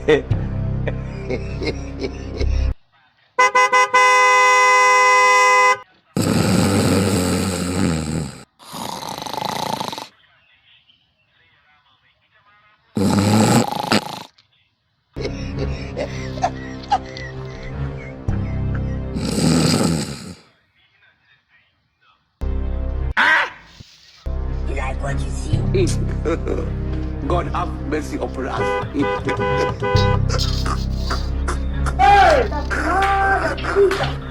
You like what you see? God have mercy upon us. Hey! The blood of Jesus!